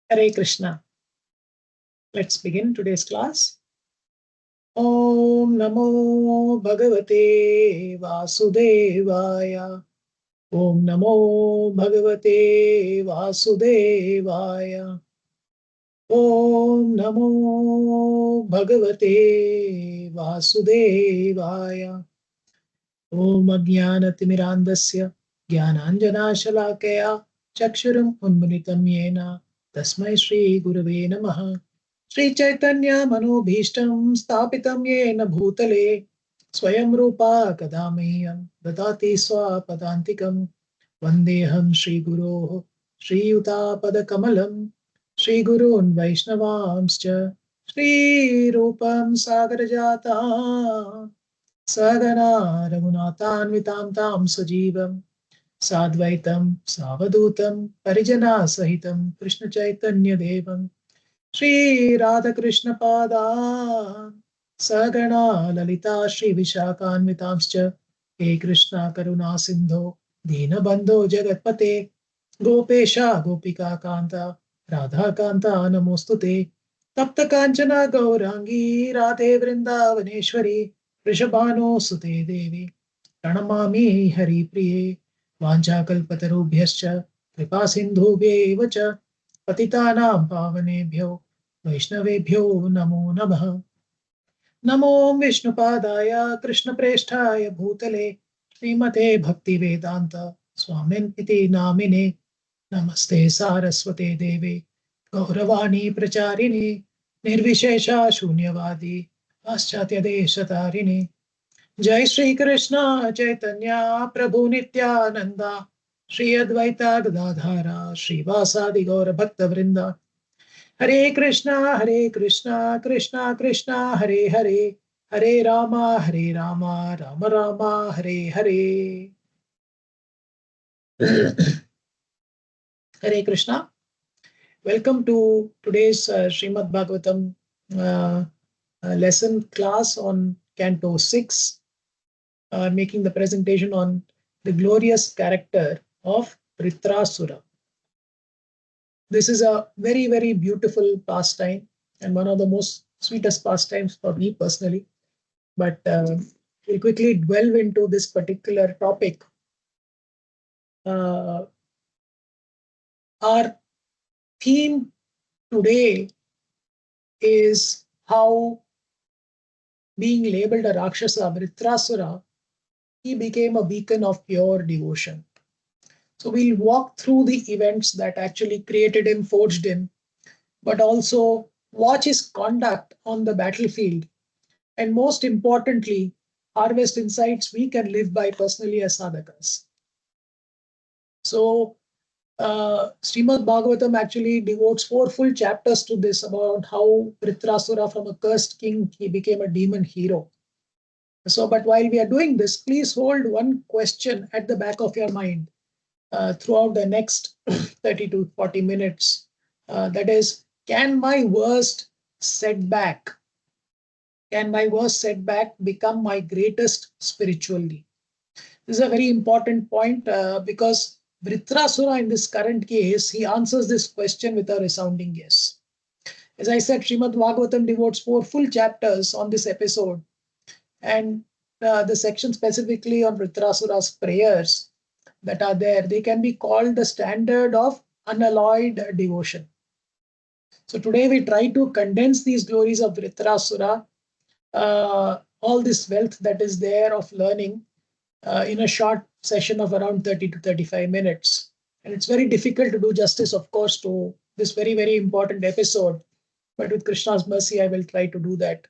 Hare Krishna. Let's begin today's class. Om Namo Bhagavate Vasudevaya. Om Namo Bhagavate Vasudevaya. Om Namo Bhagavate Vasudevaya. Om Ajnanatimirandasya Jnananjanashalakaya Chakshuram Unmanitam Yena Tasmai Shri Gurave Namaha. Shri Chaitanya Manobhishtam Stapitam Yena Bhutale Swayam Rupa Kadamahyam Dadati Swapadantikam Vandeham Shri Guroh Shri Yuta Padakamalam Shri Gurun Vaishnavamscha Shri Rupam Sagarajata Sadhana Raghunathanvitam Tam Sajivam Sadvaitam Savadutam Parijana Sahitam Krishna Chaitanya Devam Shri Radha Krishna Pada Sagana Lalita Shri Vishakhanvitamscha He Krishna Karuna Sindho Dina Bandho Jagatpate Gopesha Gopika Kanta Radha Kanta Namostute Tapta Kanchana Gaurangi Radhe Vrindavaneshwari Rishabhano Sute Devi Pranamami Hari Priye Vanchakalpatarubhyascha Kripa Sindhubhyev cha Patitanam Pavanebhyo Vaishnavebhyo Namo Namaha. Namo Vishnupadaya Krishna Presthaya Bhutale Śrīmate Bhakti Vedanta Swamin Iti Namine Namaste Saraswate Deve Gauravani Pracharini Nirvishesha Shunyavadi Paschatya Deshatarine Jai Shri Krishna Chaitanya Prabhu Nityananda Shri Advaita Gadadhara Shri Vasadi Gaura Bhakta Vrinda Hare Krishna Krishna Krishna Hare Hare Hare Rama Rama Rama Hare Hare. Hare Krishna. Welcome to today's Śrīmad Bhāgavatam lesson class on Canto 6, making the presentation on the glorious character of Vritrasura. This is a very, very beautiful pastime and one of the most sweetest pastimes for me personally. But we'll quickly delve into this particular topic. Our theme today is how, being labeled a Rakshasa, Vritrasura, he became a beacon of pure devotion. So we'll walk through the events that actually created him, forged him, but also watch his conduct on the battlefield. And most importantly, harvest insights we can live by personally as sadhakas. So Śrīmad Bhāgavatam actually devotes 4 full chapters to this, about how Vritrasura, from a cursed king, he became a demon hero. So, but while we are doing this, please hold one question at the back of your mind throughout the next 30 to 40 minutes. That is, can my worst setback become my greatest spiritually? This is a very important point because Vritrasura, in this current case, he answers this question with a resounding yes. As I said, Śrīmad Bhāgavatam devotes 4 full chapters on this episode. And the section specifically on Vritrasura's prayers that are there, they can be called the standard of unalloyed devotion. So today we try to condense these glories of Vritrasura, all this wealth that is there of learning, in a short session of around 30 to 35 minutes. And it's very difficult to do justice, of course, to this very, very important episode. But with Krishna's mercy, I will try to do that.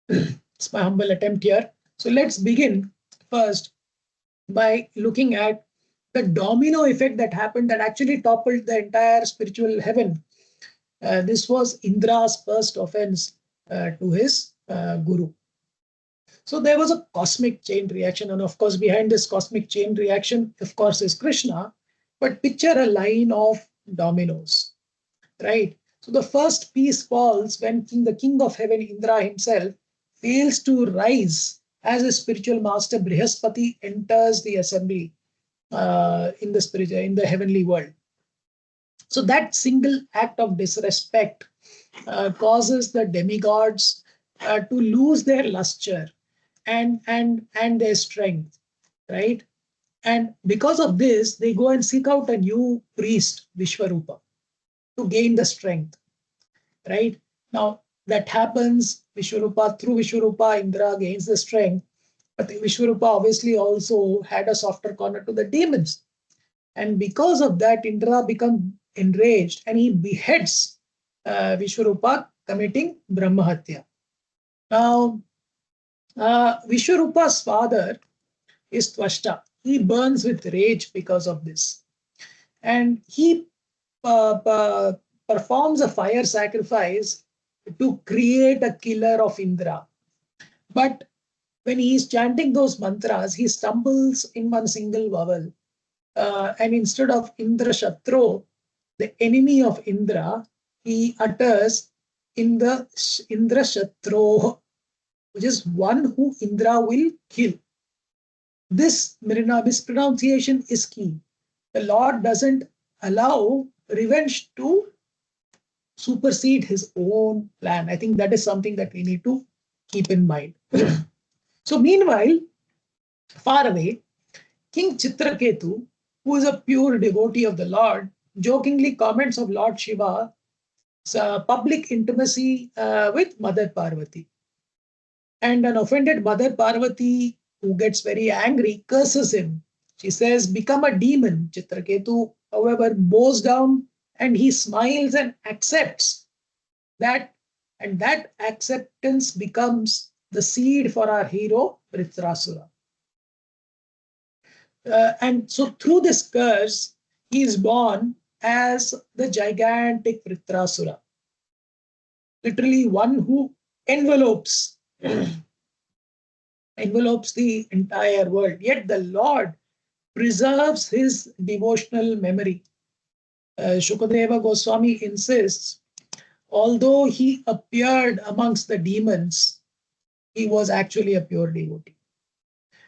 It's my humble attempt here. So let's begin first by looking at the domino effect that happened that actually toppled the entire spiritual heaven. This was Indra's first offense to his guru. So there was a cosmic chain reaction. And of course, behind this cosmic chain reaction, of course, is Krishna. But picture a line of dominoes, right? So the first piece falls when the king of heaven, Indra himself, fails to rise as a spiritual master. Brihaspati enters the assembly in the heavenly world. So that single act of disrespect causes the demigods to lose their luster and their strength, right? And because of this, they go and seek out a new priest, Vishwarupa, to gain the strength, right? Now that happens, through Vishwarupa, Indra gains the strength, but Vishwarupa obviously also had a softer corner to the demons. And because of that, Indra becomes enraged and he beheads Vishwarupa, committing Brahmahatya. Now, Vishwarupa's father is Tvashta. He burns with rage because of this. And he performs a fire sacrifice to create a killer of Indra. But when he is chanting those mantras, he stumbles in one single vowel. And instead of Indra Shatru, the enemy of Indra, he utters Indra Shatru, which is one who Indra will kill. This mispronunciation is key. The Lord doesn't allow revenge to supersede his own plan. I think that is something that we need to keep in mind. So meanwhile, far away, King Chitraketu, who is a pure devotee of the Lord, jokingly comments of Lord Shiva's public intimacy with Mother Parvati. And an offended Mother Parvati, who gets very angry, curses him. She says, "Become a demon." Chitraketu, however, bows down and he smiles and accepts that. And that acceptance becomes the seed for our hero, Vritrasura. And so through this curse, he is born as the gigantic Vritrasura. Literally one who envelopes the entire world. Yet the Lord preserves his devotional memory. Shukadeva Goswami insists, although he appeared amongst the demons, he was actually a pure devotee.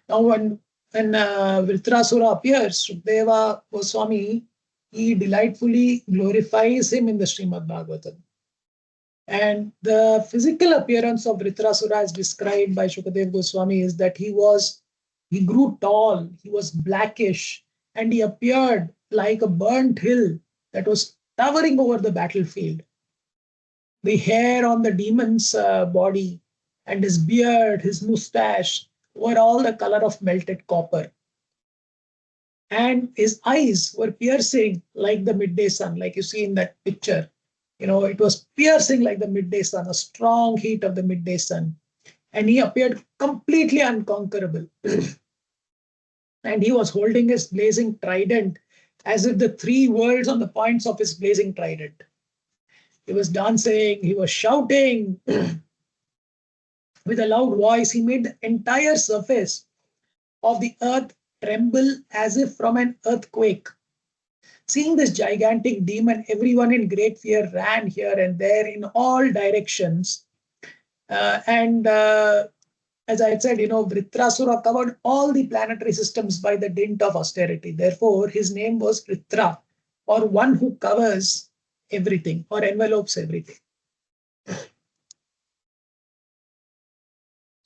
Now when Vritrasura appears, Shukadeva Goswami, he delightfully glorifies him in the Śrīmad Bhāgavatam. And the physical appearance of Vritrasura as described by Shukadeva Goswami is that he grew tall, he was blackish, and he appeared like a burnt hill that was towering over the battlefield. The hair on the demon's body and his beard, his mustache were all the color of melted copper. And his eyes were piercing like the midday sun, like you see in that picture. You know, it was piercing like the midday sun, a strong heat of the midday sun. And he appeared completely unconquerable. And he was holding his blazing trident as if the three worlds on the points of his blazing trident. He was dancing, he was shouting with a loud voice. He made the entire surface of the earth tremble as if from an earthquake. Seeing this gigantic demon, everyone in great fear ran here and there in all directions. As I had said, Vritrasura covered all the planetary systems by the dint of austerity. Therefore, his name was Vritra, or one who covers everything or envelopes everything.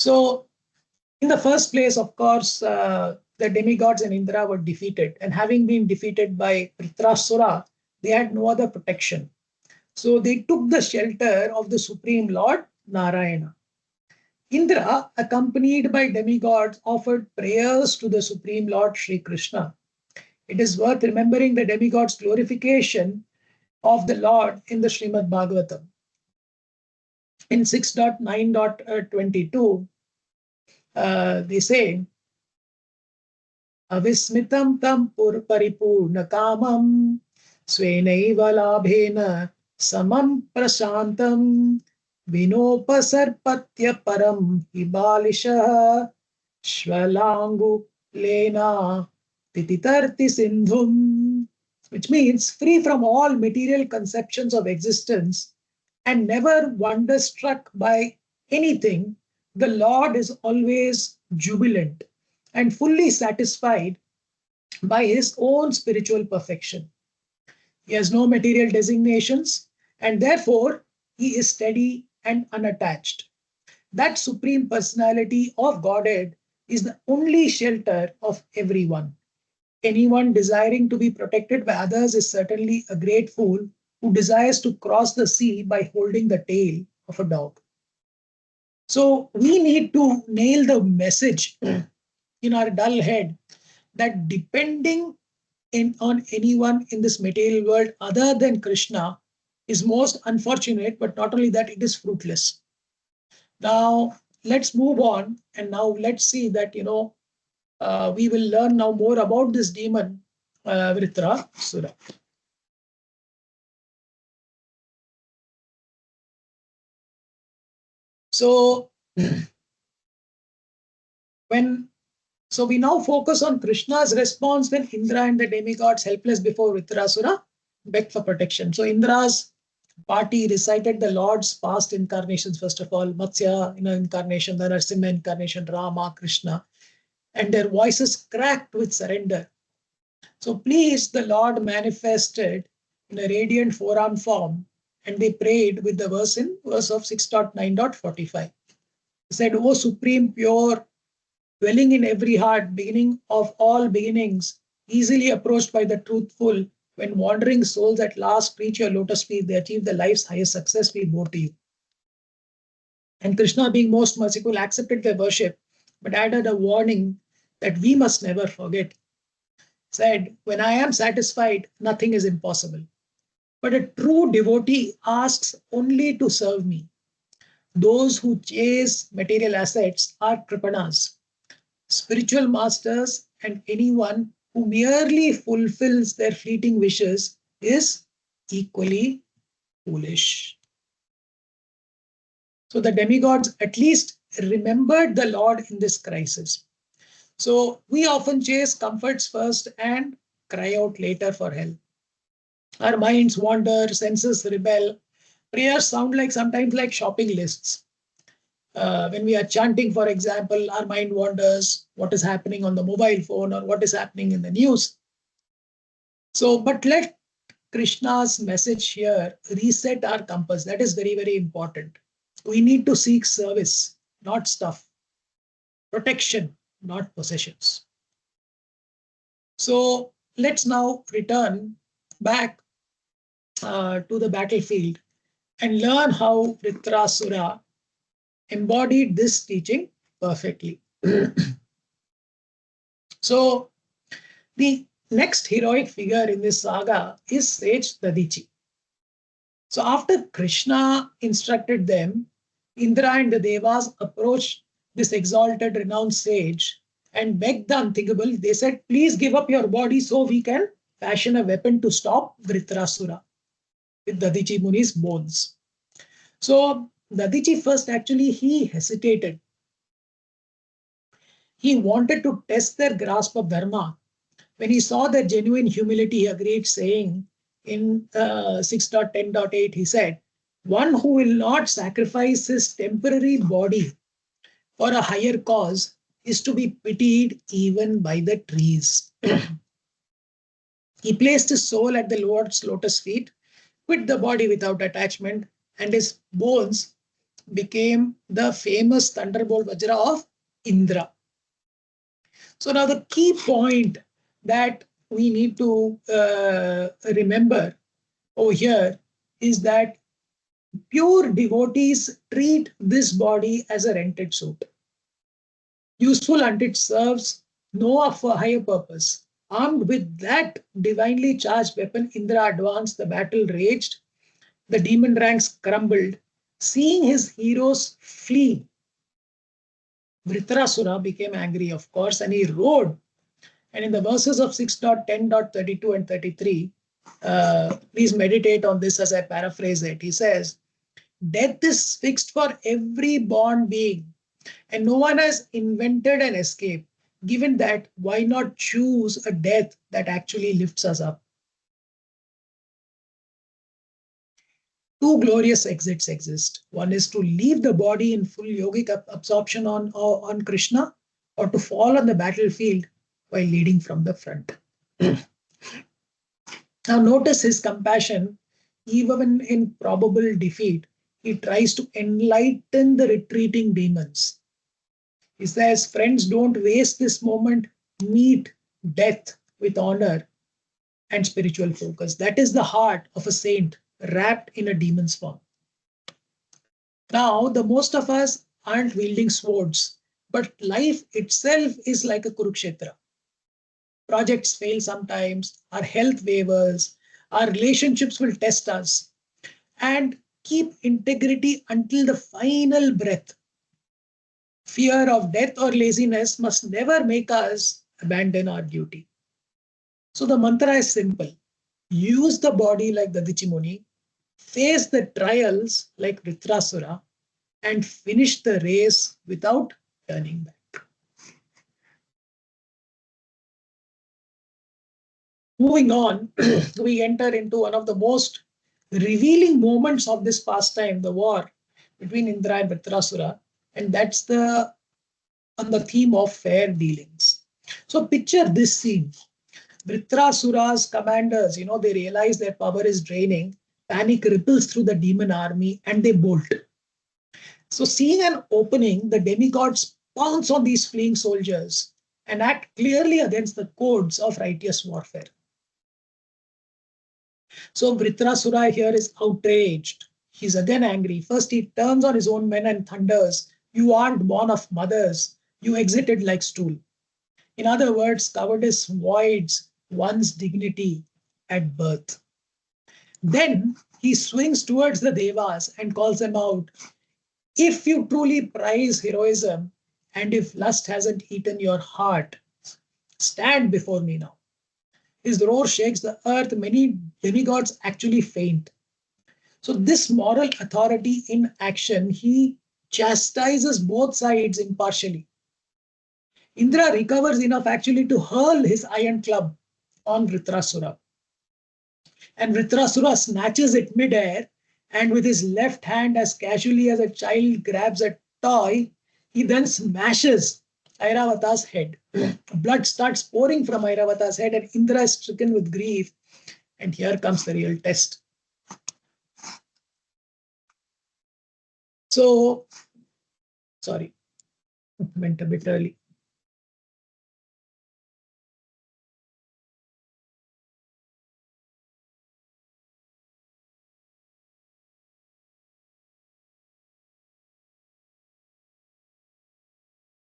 So, in the first place, of course, the demigods and Indra were defeated. And having been defeated by Vritrasura, they had no other protection. So they took the shelter of the Supreme Lord, Narayana. Indra, accompanied by demigods, offered prayers to the Supreme Lord Shri Krishna. It is worth remembering the demigods' glorification of the Lord in the Śrīmad Bhāgavatam. In 6.9.22, they say, Avismitam tam paripurna kamam svenaiva labhena samam prasantam vinopasarpatya param hibalisha shvalangu lena tititarti sindhum, which means free from all material conceptions of existence and never wonderstruck by anything, the Lord is always jubilant and fully satisfied by his own spiritual perfection. He has no material designations, and therefore he is steady and unattached. That supreme personality of Godhead is the only shelter of everyone. Anyone desiring to be protected by others is certainly a great fool who desires to cross the sea by holding the tail of a dog. So we need to nail the message in our dull head that depending on anyone in this material world other than Krishna is most unfortunate, but not only that, it is fruitless. Now, let's move on, and now let's see that, we will learn now more about this demon, Vritrasura. So, so we now focus on Krishna's response when Indra and the demigods, helpless before Vritrasura, begged for protection. So Indra's party recited the Lord's past incarnations, first of all, Matsya incarnation, the Narasimha incarnation, Rama, Krishna, and their voices cracked with surrender. So please, the Lord manifested in a radiant four-arm form, and they prayed with the verse of 6.9.45. He said, O supreme, pure, dwelling in every heart, beginning of all beginnings, easily approached by the truthful, when wandering souls at last reach your lotus feet, they achieve the life's highest success, we bow to you. And Krishna, being most merciful, accepted their worship, but added a warning that we must never forget. Said, when I am satisfied, nothing is impossible. But a true devotee asks only to serve me. Those who chase material assets are kripanas, spiritual masters, and anyone who merely fulfills their fleeting wishes is equally foolish. So the demigods at least remembered the Lord in this crisis. So we often chase comforts first and cry out later for help. Our minds wander, senses rebel. Prayers sound like sometimes like shopping lists. When we are chanting, for example, our mind wanders what is happening on the mobile phone or what is happening in the news. So, but let Krishna's message here reset our compass. That is very, very important. We need to seek service, not stuff. Protection, not possessions. So let's now return back to the battlefield and learn how Vritrasura embodied this teaching perfectly. So the next heroic figure in this saga is sage Dadichi. So after Krishna instructed them, Indra and the Devas approached this exalted, renowned sage and begged the unthinkable. They said, please give up your body so we can fashion a weapon to stop Vritrasura with Dadichi Muni's bones. So Dadichi first actually he hesitated. He wanted to test their grasp of dharma. When he saw their genuine humility, he agreed, saying in 6.10.8, he said, one who will not sacrifice his temporary body for a higher cause is to be pitied even by the trees. He placed his soul at the Lord's lotus feet, quit the body without attachment, and his bones became the famous thunderbolt Vajra of Indra. So now the key point that we need to remember over here is that pure devotees treat this body as a rented suit. Useful until it serves no higher purpose. Armed with that divinely charged weapon, Indra advanced, the battle raged, the demon ranks crumbled. Seeing his heroes flee, Vritrasura became angry, of course, and he roared. And in the verses of 6.10.32 and 33, please meditate on this as I paraphrase it. He says, death is fixed for every born being, and no one has invented an escape. Given that, why not choose a death that actually lifts us up? Two glorious exits exist. One is to leave the body in full yogic absorption on Krishna, or to fall on the battlefield while leading from the front. Now notice his compassion. Even in probable defeat, he tries to enlighten the retreating demons. He says, friends, don't waste this moment. Meet death with honor and spiritual focus. That is the heart of a saint wrapped in a demon's form. Now, the most of us aren't wielding swords, but life itself is like a Kurukshetra. Projects fail sometimes, our health wavers, our relationships will test us, and keep integrity until the final breath. Fear of death or laziness must never make us abandon our duty. So the mantra is simple. Use the body like the Dichimuni, face the trials like Vritrasura, and finish the race without turning back. Moving on, we enter into one of the most revealing moments of this pastime, the war between Indra and Vritrasura, and that's on the theme of fair dealings. So picture this scene. Vritrasura's commanders, they realize their power is draining, panic ripples through the demon army, and they bolt. So seeing an opening, the demigods pounce on these fleeing soldiers and act clearly against the codes of righteous warfare. So Vritrasura here is outraged. He's again angry. First, he turns on his own men and thunders, "You aren't born of mothers. You exited like stool." In other words, cowardice voids one's dignity at birth. Then he swings towards the Devas and calls them out. If you truly prize heroism, and if lust hasn't eaten your heart, stand before me now. His roar shakes the earth. Many demigods actually faint. So this moral authority in action, he chastises both sides impartially. Indra recovers enough actually to hurl his iron club on Vritrasura. And Vritrasura snatches it midair, and with his left hand, as casually as a child grabs a toy, he then smashes Airavata's head. Blood starts pouring from Airavata's head, and Indra is stricken with grief. And here comes the real test. So, sorry, went a bit early.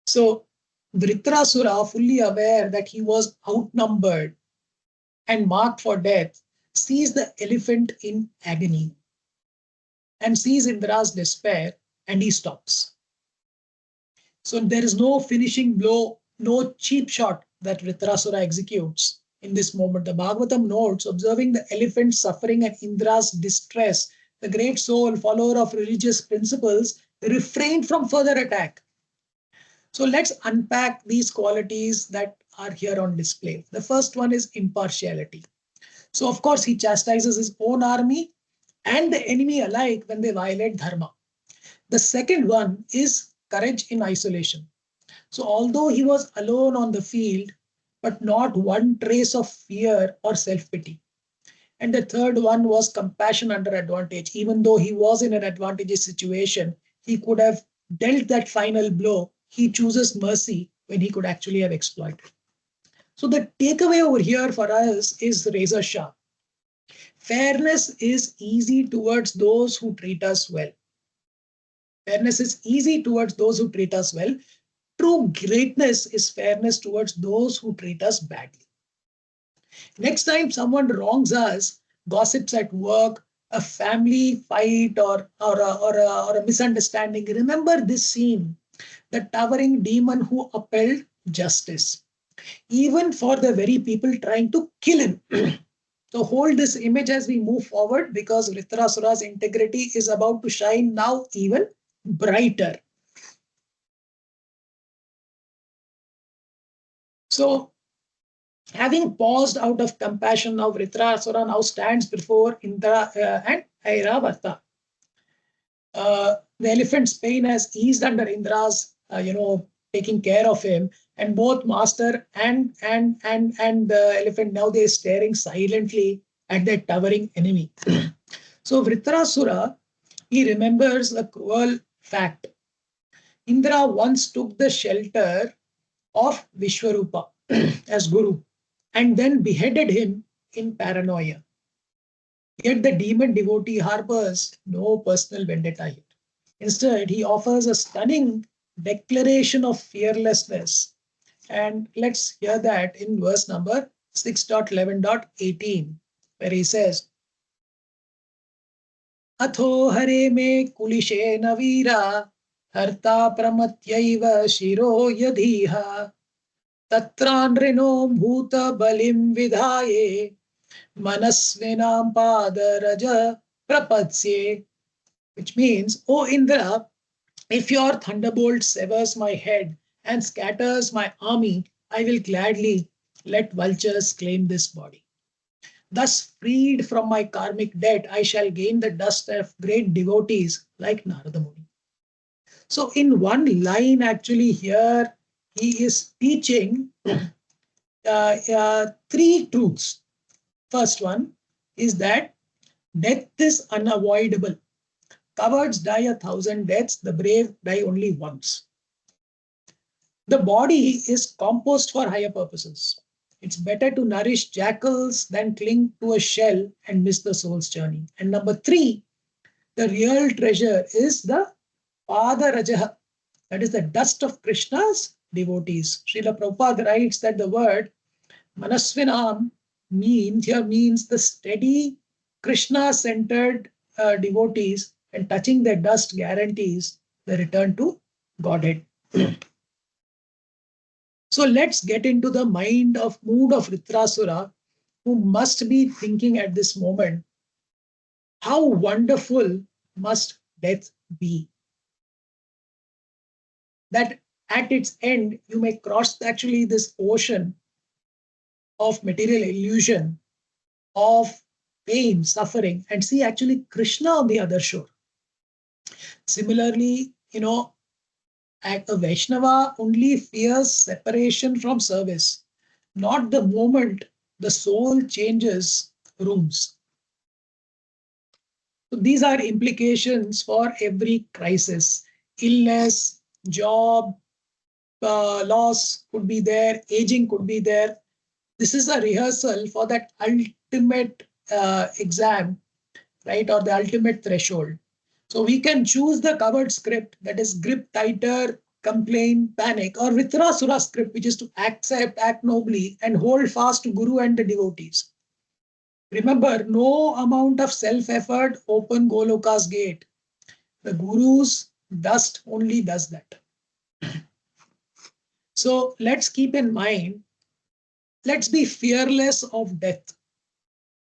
So Vritrasura, fully aware that he was outnumbered and marked for death, sees the elephant in agony and sees Indra's despair, and he stops. So there is no finishing blow, no cheap shot that Vritrasura executes in this moment. The Bhagavatam notes, observing the elephant's suffering and Indra's distress, the great soul, follower of religious principles, refrained from further attack. So let's unpack these qualities that are here on display. The first one is impartiality. So of course, he chastises his own army and the enemy alike when they violate dharma. The second one is courage in isolation. So although he was alone on the field, but not one trace of fear or self-pity. And the third one was compassion under advantage. Even though he was in an advantageous situation, he could have dealt that final blow. He chooses mercy when he could actually have exploited. So the takeaway over here for us is razor sharp. Fairness is easy towards those who treat us well. Fairness is easy towards those who treat us well. True greatness is fairness towards those who treat us badly. Next time someone wrongs us, gossips at work, a family fight, or a misunderstanding, remember this scene. The towering demon who upheld justice, even for the very people trying to kill him. So hold this image as we move forward, because Vritrasura's integrity is about to shine now even brighter. So having paused out of compassion, now Vritrasura now stands before Indra and Airavata. The elephant's pain has eased under Indra's, taking care of him, and both master and the elephant, now they're staring silently at that towering enemy. So Vritrasura, he remembers a cruel fact. Indra once took the shelter of Vishwarupa as Guru and then beheaded him in paranoia. Yet the demon devotee harbors no personal vendetta here. Instead, he offers a stunning declaration of fearlessness. And let's hear that in verse number 6.11.18, where he says, Atho hare me kulishe navira, harta pramatyaiva shiro yadhiha, tatranrino bhuta balim vidhaye, manasvinam padaraja prapatsye. Which means, O Indra, if your thunderbolt severs my head and scatters my army, I will gladly let vultures claim this body. Thus, freed from my karmic debt, I shall gain the dust of great devotees like Narada Muni. So, in one line, actually, here he is teaching three truths. First one is that death is unavoidable. Cowards die 1,000 deaths, the brave die only once. The body is composed for higher purposes. It's better to nourish jackals than cling to a shell and miss the soul's journey. And number three, the real treasure is the Padarajaha, that is the dust of Krishna's devotees. Srila Prabhupada writes that the word Manasvinam means the steady Krishna-centered devotees, and touching their dust guarantees the return to Godhead. So let's get into the mood of Vritrasura, who must be thinking at this moment, how wonderful must death be? That at its end, you may cross actually this ocean of material illusion, of pain, suffering, and see actually Krishna on the other shore. Similarly, a Vaishnava only fears separation from service, not the moment the soul changes rooms. So these are implications for every crisis. Illness, job, loss could be there, aging could be there. This is a rehearsal for that ultimate exam, right, or the ultimate threshold. So we can choose the covered script, that is grip tighter, complain, panic, or Vritrasura script, which is to accept, act nobly, and hold fast to Guru and the devotees. Remember, no amount of self-effort open Goloka's gate. The Guru's dust only does that. So let's keep in mind, let's be fearless of death.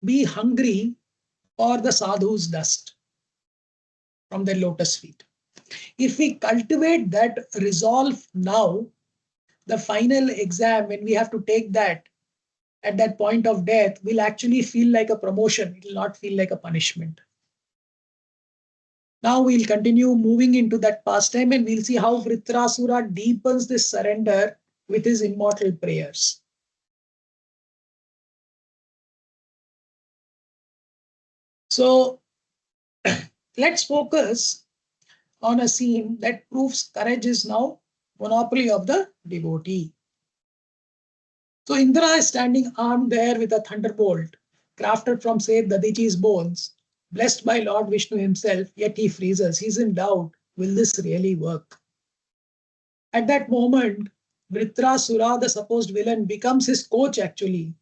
Be hungry for the sadhu's dust from their lotus feet. If we cultivate that resolve now, the final exam, when we have to take that at that point of death, will actually feel like a promotion. It will not feel like a punishment. Now we'll continue moving into that pastime, and we'll see how Vritrasura deepens this surrender with his immortal prayers. So let's focus on a scene that proves courage is now monopoly of the devotee. So Indra is standing armed there with a thunderbolt crafted from, say, Dadichi's bones, blessed by Lord Vishnu himself, yet he freezes. He's in doubt, will this really work? At that moment, Vritrasura, the supposed villain, becomes his coach actually.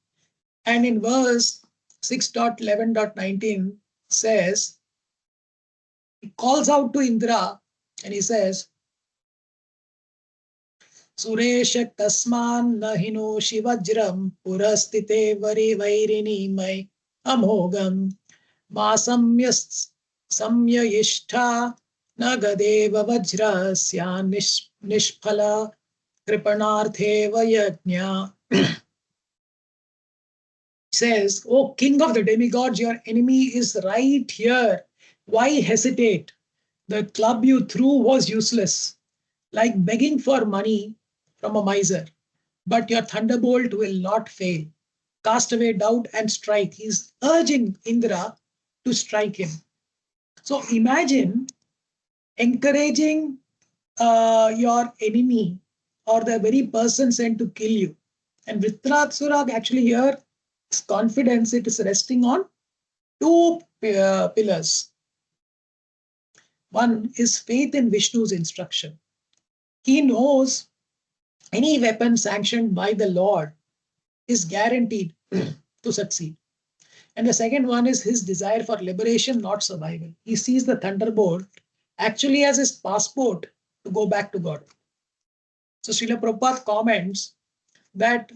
And in verse 6.11.19 says, he calls out to Indra and he says, Suresha Kasman Nahino Shivajram Purastite Vari Vairini Mai Amogam Masamyas Samyayishta Nagadeva Vajrasya Nishphala Kripanartheva Yajna. Says, O king of the demigods, your enemy is right here. Why hesitate? The club you threw was useless, like begging for money from a miser. But your thunderbolt will not fail. cast away doubt and strike. He's urging Indra to strike him. So imagine encouraging your enemy or the very person sent to kill you. And Vritrasura actually here, his confidence, it is resting on two pillars. One is faith in Vishnu's instruction. He knows any weapon sanctioned by the Lord is guaranteed to succeed. And the second one is his desire for liberation, not survival. He sees the thunderbolt actually as his passport to go back to God. So Srila Prabhupada comments that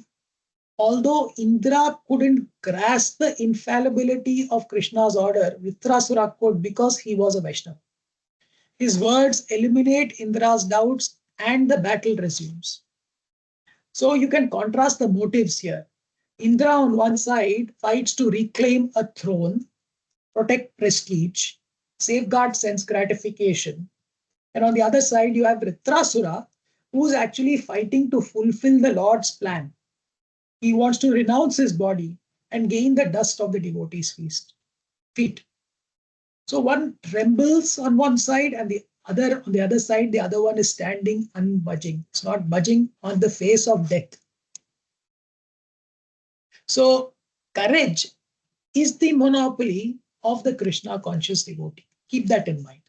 although Indra couldn't grasp the infallibility of Krishna's order, Vritrasura could because he was a Vaishnava. His words eliminate Indra's doubts and the battle resumes. So you can contrast the motives here. Indra on one side fights to reclaim a throne, protect prestige, safeguard sense gratification. And on the other side, you have Vritrasura, who's actually fighting to fulfill the Lord's plan. He wants to renounce his body and gain the dust of the devotees' feet. So one trembles on one side and the other on the other side, the other one is standing unbudging. It's not budging on the face of death. So courage is the monopoly of the Krishna conscious devotee. Keep that in mind.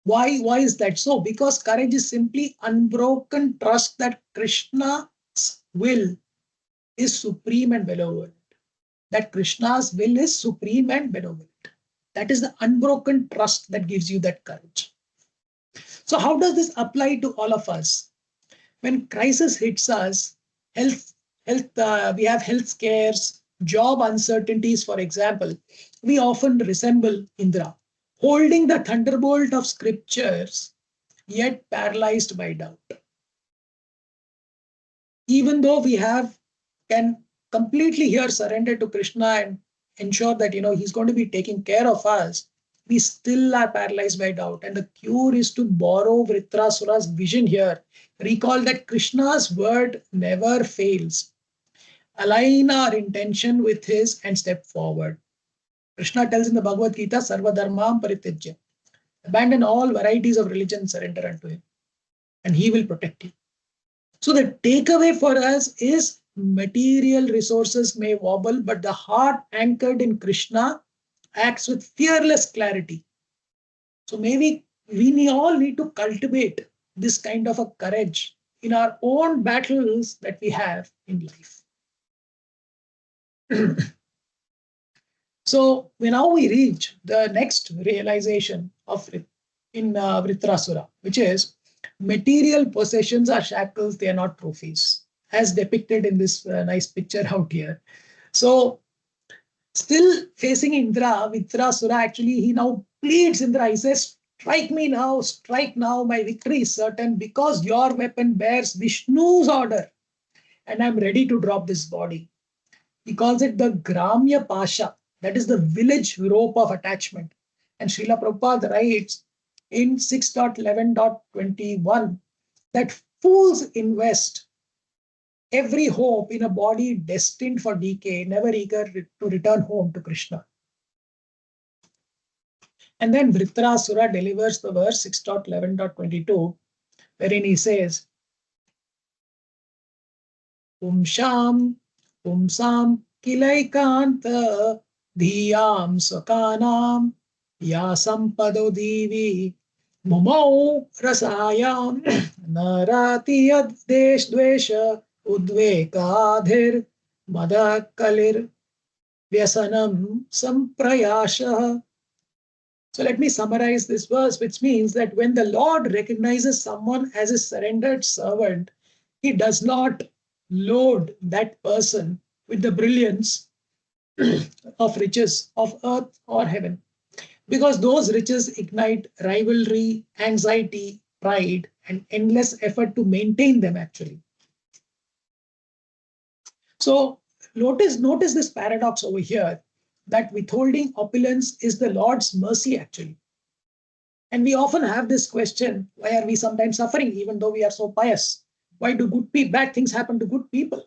Why is that so? Because courage is simply unbroken trust that Krishna's will is supreme and benevolent. That Krishna's will is supreme and benevolent. That is the unbroken trust that gives you that courage. So how does this apply to all of us? When crisis hits us, we have health scares, job uncertainties, for example, we often resemble Indra, holding the thunderbolt of scriptures, yet paralyzed by doubt. Even though we can completely here surrender to Krishna and ensure that he's going to be taking care of us, we still are paralyzed by doubt. And the cure is to borrow Vritrasura's vision here. Recall that Krishna's word never fails. Align our intention with his and step forward. Krishna tells in the Bhagavad Gita, Sarva Dharmam Paritijya. Abandon all varieties of religion, surrender unto him, and he will protect you. So the takeaway for us is material resources may wobble, but the heart anchored in Krishna acts with fearless clarity. So maybe we all need to cultivate this kind of a courage in our own battles that we have in life. So now we reach the next realization of in Vritrasura, which is material possessions are shackles, they are not trophies, as depicted in this nice picture out here. So still facing Indra, Vritrasura actually, he now pleads Indra. He says, strike me now, strike now, my victory is certain because your weapon bears Vishnu's order and I'm ready to drop this body. He calls it the Gramya Pasha, that is the village rope of attachment. And Srila Prabhupada writes in 6.11.21 that fools invest every hope in a body destined for decay, never eager to return home to Krishna. And then Vritrasura delivers the verse 6.11.22, wherein he says, Pumsham kilaikanta dhiyam swakanam ya sampado divi mumau rasayam narati yad desh dvesha udvekadhir madakalir vyasanam samprayasha. So let me summarize this verse, which means that when the Lord recognizes someone as a surrendered servant, he does not load that person with the brilliance of riches of earth or heaven, because those riches ignite rivalry, anxiety, pride, and endless effort to maintain them actually. So notice this paradox over here, that withholding opulence is the Lord's mercy actually. And we often have this question, why are we sometimes suffering even though we are so pious? Why do bad things happen to good people?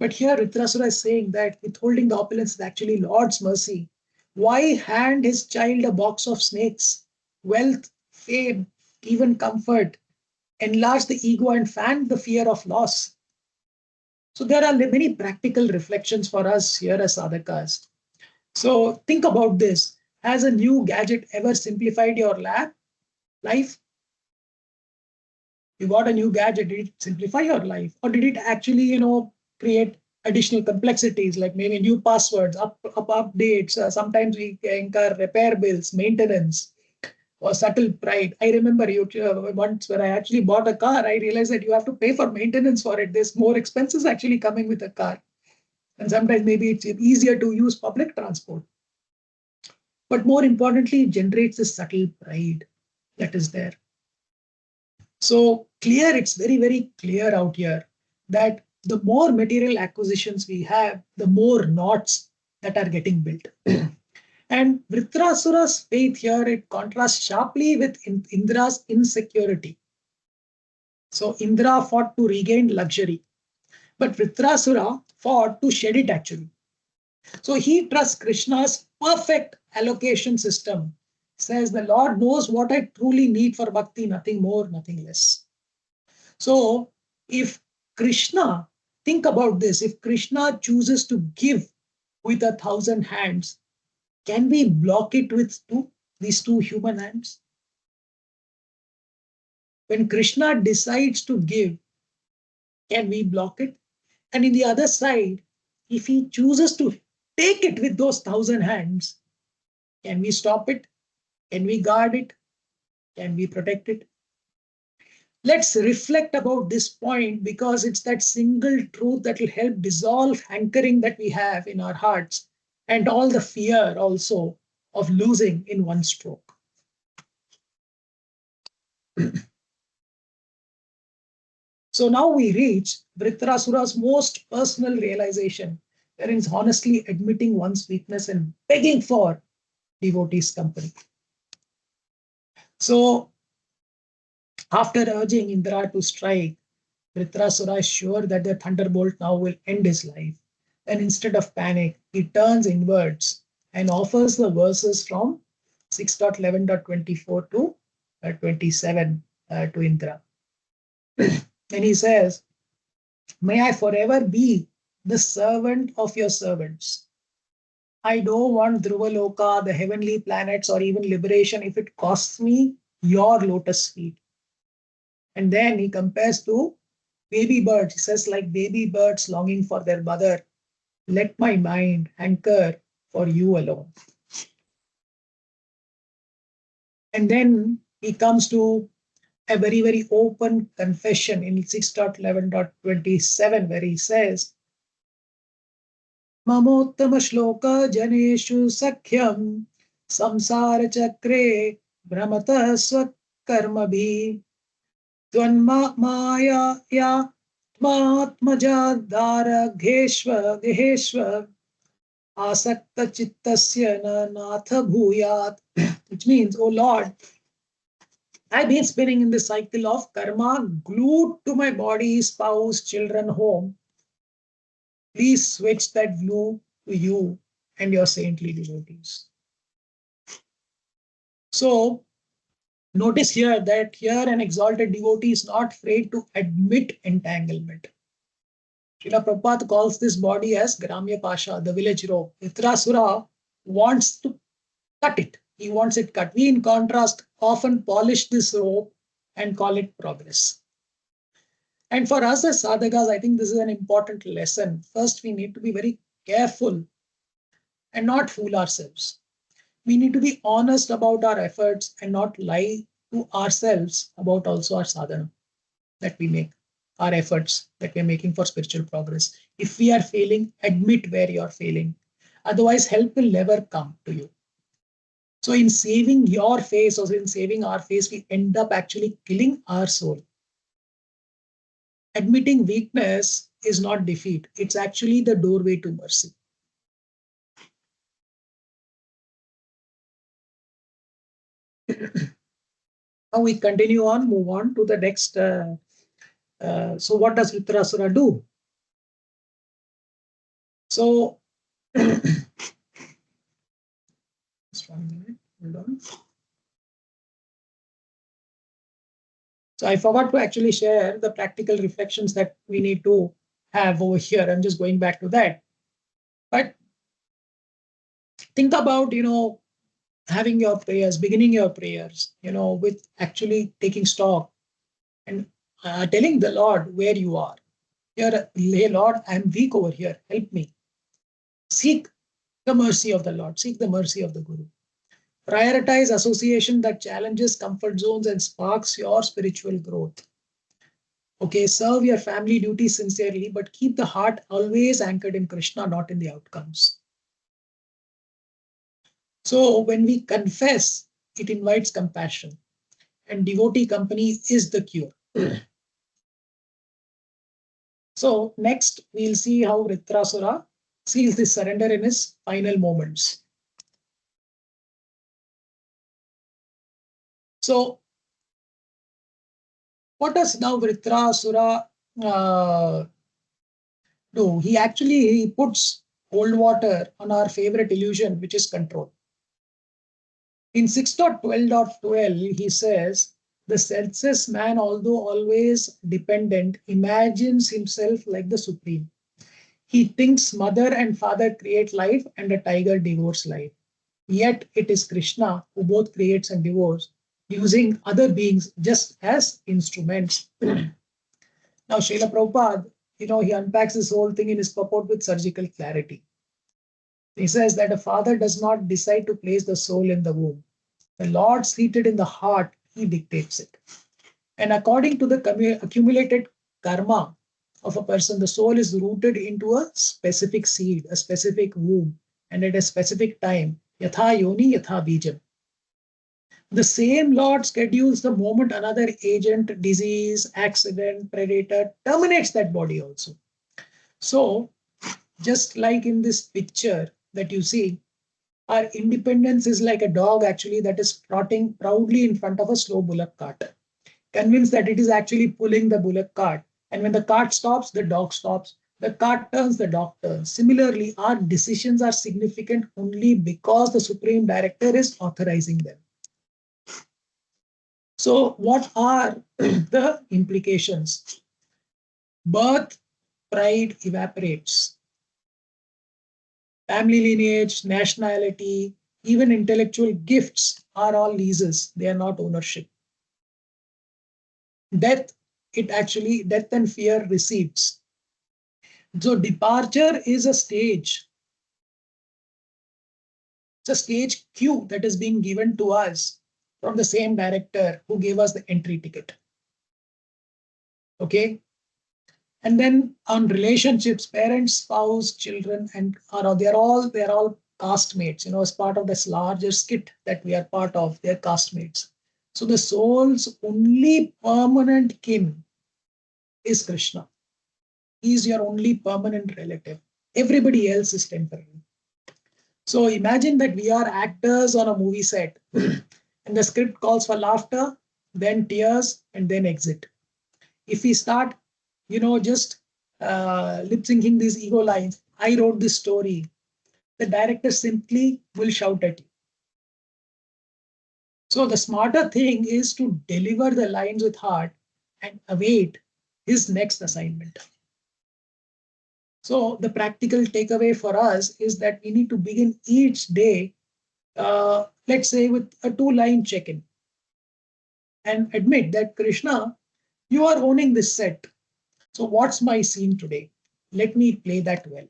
But here Vritrasura is saying that withholding the opulence is actually Lord's mercy. Why hand his child a box of snakes? Wealth, fame, even comfort, enlarge the ego and fan the fear of loss. So there are many practical reflections for us here as sadhakas. So think about this. Has a new gadget ever simplified your life? You got a new gadget, did it simplify your life? Or did it actually, create additional complexities like maybe new passwords, updates? Sometimes we incur repair bills, maintenance, or subtle pride. I remember once when I actually bought a car, I realized that you have to pay for maintenance for it. There's more expenses actually coming with a car. And sometimes maybe it's easier to use public transport. But more importantly, it generates this subtle pride that is there. So clear, it's very, very clear out here that the more material acquisitions we have, the more knots that are getting built. And Vritrasura's faith here, it contrasts sharply with Indra's insecurity. So Indra fought to regain luxury, but Vritrasura fought to shed it actually. So he trusts Krishna's perfect allocation system. Says the Lord knows what I truly need for bhakti, nothing more, nothing less. So if Krishna, think about this, if Krishna chooses to give with 1,000 hands, can we block it with these two human hands? When Krishna decides to give, can we block it? And in the other side, if he chooses to take it with those 1,000 hands, can we stop it? Can we guard it? Can we protect it? Let's reflect about this point because it's that single truth that will help dissolve hankering that we have in our hearts and all the fear also of losing in one stroke. So now we reach Vritrasura's most personal realization, wherein he's honestly admitting one's weakness and begging for devotees' company. So after urging Indra to strike, Vritrasura is sure that the thunderbolt now will end his life. And instead of panic, he turns inwards and offers the verses from 6.11.24 to 27 to Indra. And he says, may I forever be the servant of your servants. I don't want Dhruvaloka, the heavenly planets, or even liberation if it costs me your lotus feet. And then he compares to baby birds. He says, like baby birds longing for their mother, let my mind hanker for you alone. And then he comes to a very, very open confession in 6.11.27, where he says, Mamottama shloka janeshu sakhyam samsara chakre brahmata swakarma bhi tvanma maya ya Matmaja Geheshwa Asakta Chittasya Natha Bhuyat, which means, oh Lord, I've been spinning in the cycle of karma, glued to my body, spouse, children, home. Please switch that glue to you and your saintly devotees. So, notice here that here an exalted devotee is not afraid to admit entanglement. Srila Prabhupada calls this body as Gramya Pasha, the village rope. Vritrasura wants to cut it. He wants it cut. We, in contrast, often polish this rope and call it progress. And for us as sadhakas, I think this is an important lesson. First, we need to be very careful and not fool ourselves. We need to be honest about our efforts and not lie to ourselves about also our sadhana that we make, our efforts that we're making for spiritual progress. If we are failing, admit where you're failing. Otherwise, help will never come to you. So in saving your face or in saving our face, we end up actually killing our soul. Admitting weakness is not defeat. It's actually the doorway to mercy. Now we continue on, move on to the next. So what does Vritrasura do? So, just 1 minute, hold on. So I forgot to actually share the practical reflections that we need to have over here. I'm just going back to that. But think about, having your prayers, beginning your prayers, with actually taking stock and telling the Lord where you are. Here, hey Lord, I'm weak over here. Help me. Seek the mercy of the Lord. Seek the mercy of the Guru. Prioritize association that challenges comfort zones and sparks your spiritual growth. Okay, serve your family duties sincerely, but keep the heart always anchored in Krishna, not in the outcomes. So when we confess, it invites compassion, and devotee company is the cure. So next, we'll see how Vritrasura seals this surrender in his final moments. So what does now Vritrasura do? He puts cold water on our favorite illusion, which is control. In 6.12.12, he says, the senseless man, although always dependent, imagines himself like the supreme. He thinks mother and father create life and a tiger devours life. Yet it is Krishna who both creates and devours, using other beings just as instruments. Now, Srila Prabhupada, he unpacks this whole thing in his purport with surgical clarity. He says that a father does not decide to place the soul in the womb. The Lord seated in the heart, he dictates it. And according to the accumulated karma of a person, the soul is rooted into a specific seed, a specific womb, and at a specific time. Yatha yoni, yatha bijam. The same Lord schedules the moment another agent, disease, accident, predator terminates that body also. So, just like in this picture that you see, our independence is like a dog actually that is trotting proudly in front of a slow bullock cart, convinced that it is actually pulling the bullock cart. And when the cart stops, the dog stops. The cart turns, the dog turns. Similarly, our decisions are significant only because the Supreme Director is authorizing them. So what are the implications? Birth, pride evaporates. Family lineage, nationality, even intellectual gifts are all leases. They are not ownership. Death and fear recedes. So departure is a stage. It's a stage cue that is being given to us from the same director who gave us the entry ticket. Okay. And then on relationships, parents, spouse, children, and they're all castmates, as part of this larger skit that we are part of, they're castmates. So the soul's only permanent kin is Krishna. He's your only permanent relative. Everybody else is temporary. So imagine that we are actors on a movie set and the script calls for laughter, then tears, and then exit. If we start, just lip syncing these ego lines, I wrote this story, the director simply will shout at you. So the smarter thing is to deliver the lines with heart and await his next assignment. So the practical takeaway for us is that we need to begin each day, let's say, with a 2-line check-in and admit that Krishna, you are owning this set. So what's my scene today? Let me play that well.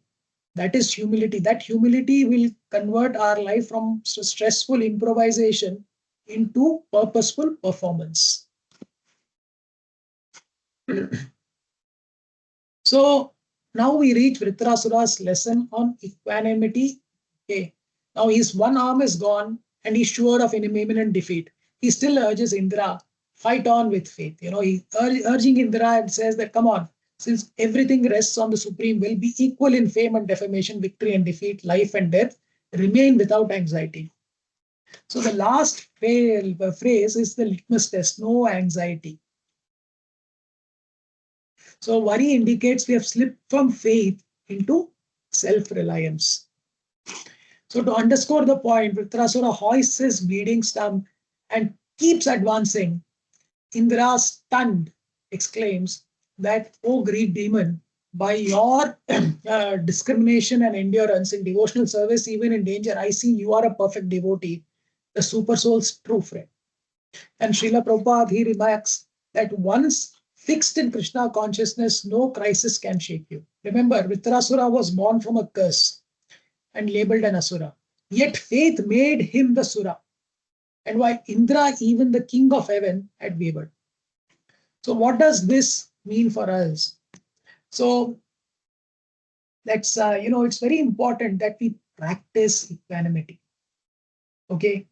That is humility. That humility will convert our life from stressful improvisation into purposeful performance. So now we reach Vritrasura's lesson on equanimity. Okay. Now his one arm is gone and he's sure of imminent defeat. He still urges Indra, fight on with faith. He's urging Indra and says that, come on, since everything rests on the Supreme will, be equal in fame and defamation, victory and defeat, life and death, remain without anxiety. So the last phrase is the litmus test, no anxiety. So worry indicates we have slipped from faith into self-reliance. So to underscore the point, Vritrasura hoists his bleeding stump and keeps advancing. Indra, stunned, exclaims that, "O great demon, by your discrimination and endurance in devotional service, even in danger, I see you are a perfect devotee, the super soul's true friend." And Srila Prabhupada, he remarks that once fixed in Krishna consciousness, no crisis can shake you. Remember, Vritrasura was born from a curse and labeled an asura. Yet faith made him the sura. And while Indra, even the king of heaven, had wavered. So what does this mean for us? So that's, it's very important that we practice equanimity. Okay.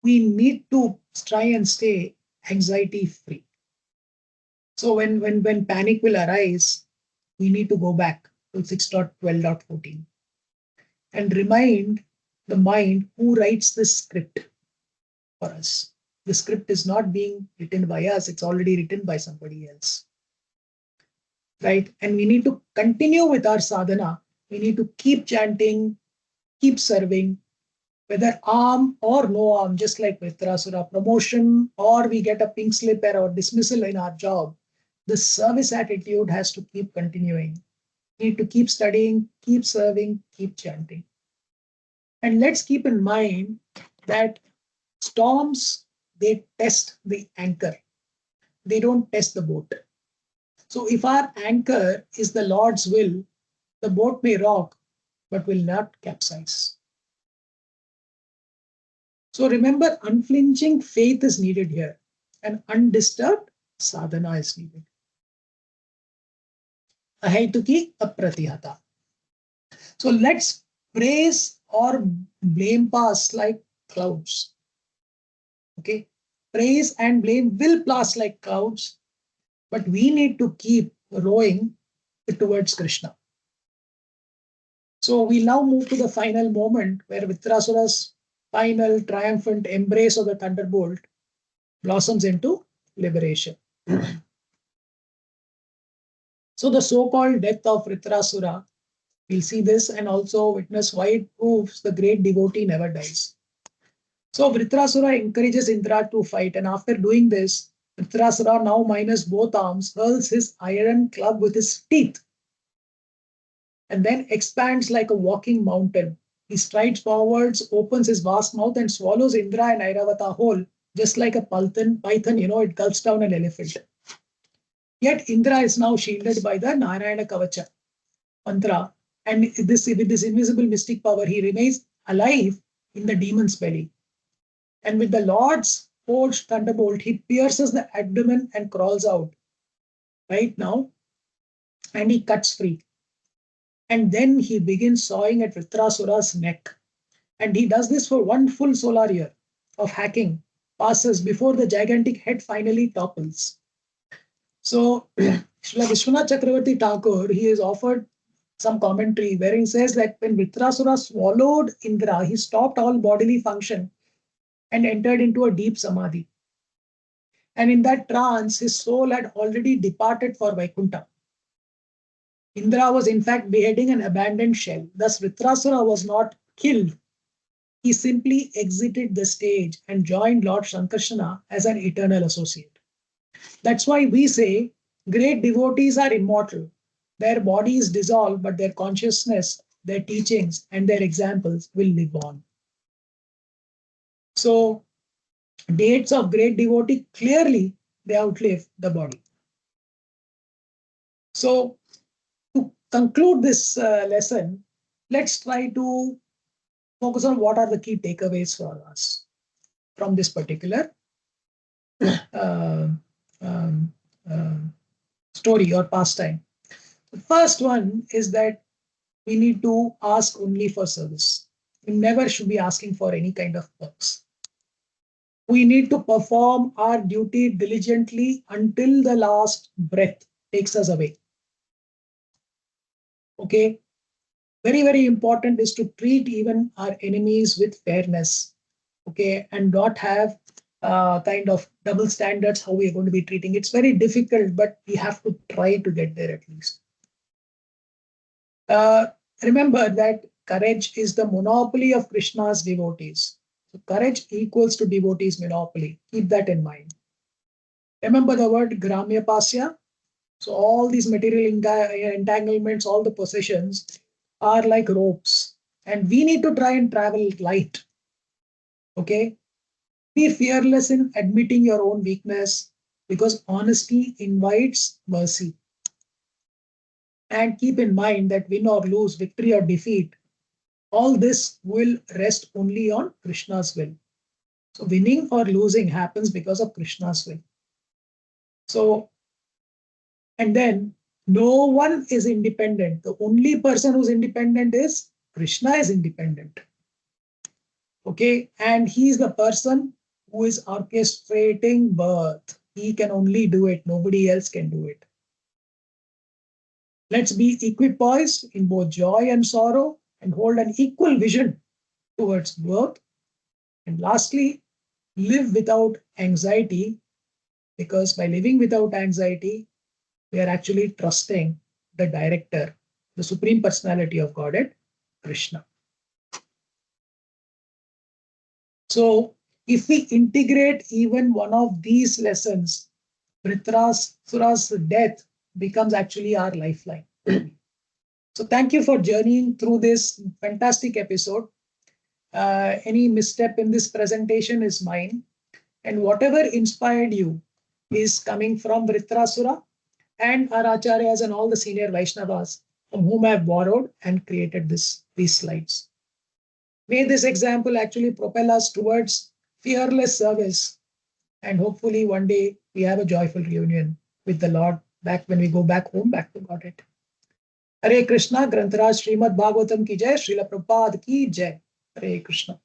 We need to try and stay anxiety free. So when panic will arise, we need to go back to 6.12.14 and remind the mind who writes this script for us. The script is not being written by us, it's already written by somebody else. Right? And we need to continue with our sadhana. We need to keep chanting, keep serving, whether arm or no arm, just like Vritrasura, promotion or we get a pink slip or dismissal in our job. The service attitude has to keep continuing. We need to keep studying, keep serving, keep chanting. And let's keep in mind that storms, they test the anchor. They don't test the boat. So if our anchor is the Lord's will, the boat may rock, but will not capsize. So remember, unflinching faith is needed here, and undisturbed sadhana is needed. Ahetuki apratihata. So let's praise or blame pass like clouds. Okay, praise and blame will pass like clouds, but we need to keep rowing towards Krishna. So we now move to the final moment where Vritrasura's final triumphant embrace of the thunderbolt blossoms into liberation. So the so-called death of Vritrasura, we'll see this and also witness why it proves the great devotee never dies. So Vritrasura encourages Indra to fight, and after doing this, Vritrasura, now minus both arms, hurls his iron club with his teeth and then expands like a walking mountain. He strides forwards, opens his vast mouth and swallows Indra and Airavata whole, just like a python, it gulps down an elephant. Yet Indra is now shielded by the Narayana Kavacha mantra, and with this invisible mystic power, he remains alive in the demon's belly. And with the Lord's forged thunderbolt, he pierces the abdomen and crawls out right now, and he cuts free. And then he begins sawing at Vritrasura's neck. And he does this for one full solar year of hacking passes before the gigantic head finally topples. So, Srila Vishwanath Chakravarti Thakur, he has offered some commentary where he says that when Vritrasura swallowed Indra, he stopped all bodily function and entered into a deep samadhi. And in that trance, his soul had already departed for Vaikuntha. Indra was in fact beheading an abandoned shell. Thus, Vritrasura was not killed. He simply exited the stage and joined Lord Shankarshana as an eternal associate. That's why we say great devotees are immortal. Their bodies dissolve, but their consciousness, their teachings, and their examples will live on. So, dates of great devotee, clearly they outlive the body. So, to conclude this lesson, let's try to focus on what are the key takeaways for us from this particular uh, um, story or pastime. The first one is that we need to ask only for service. We never should be asking for any kind of perks. We need to perform our duty diligently until the last breath takes us away. Okay. Very, very important is to treat even our enemies with fairness. Okay. And not have kind of double standards, how we are going to be treating. It's very difficult, but we have to try to get there at least. Remember that courage is the monopoly of Krishna's devotees. So courage equals to devotees' monopoly. Keep that in mind. Remember the word Gramya Pasya? So all these material entanglements, all the possessions are like ropes. And we need to try and travel light. Okay? Be fearless in admitting your own weakness, because honesty invites mercy. And keep in mind that win or lose, victory or defeat, all this will rest only on Krishna's will. So winning or losing happens because of Krishna's will. So, and then no one is independent. The only person who's independent is Krishna is independent. Okay, and he's the person who is orchestrating birth. He can only do it. Nobody else can do it. Let's be equipoised in both joy and sorrow and hold an equal vision towards growth. And lastly, live without anxiety, because by living without anxiety, we are actually trusting the director, the Supreme Personality of Godhead, Krishna. So, if we integrate even one of these lessons, Vritrasura's death becomes actually our lifeline. So, thank you for journeying through this fantastic episode. Any misstep in this presentation is mine, and whatever inspired you is coming from Vritrasura and our acharyas and all the senior Vaishnavas from whom I have borrowed and created these slides. May this example actually propel us towards fearless service, and hopefully one day we have a joyful reunion with the Lord back when we go back home, back to Godhead. Hare Krishna, Grantaraj Śrīmad Bhāgavatam ki jai, Srila Prabhupada ki jai. Hare Krishna.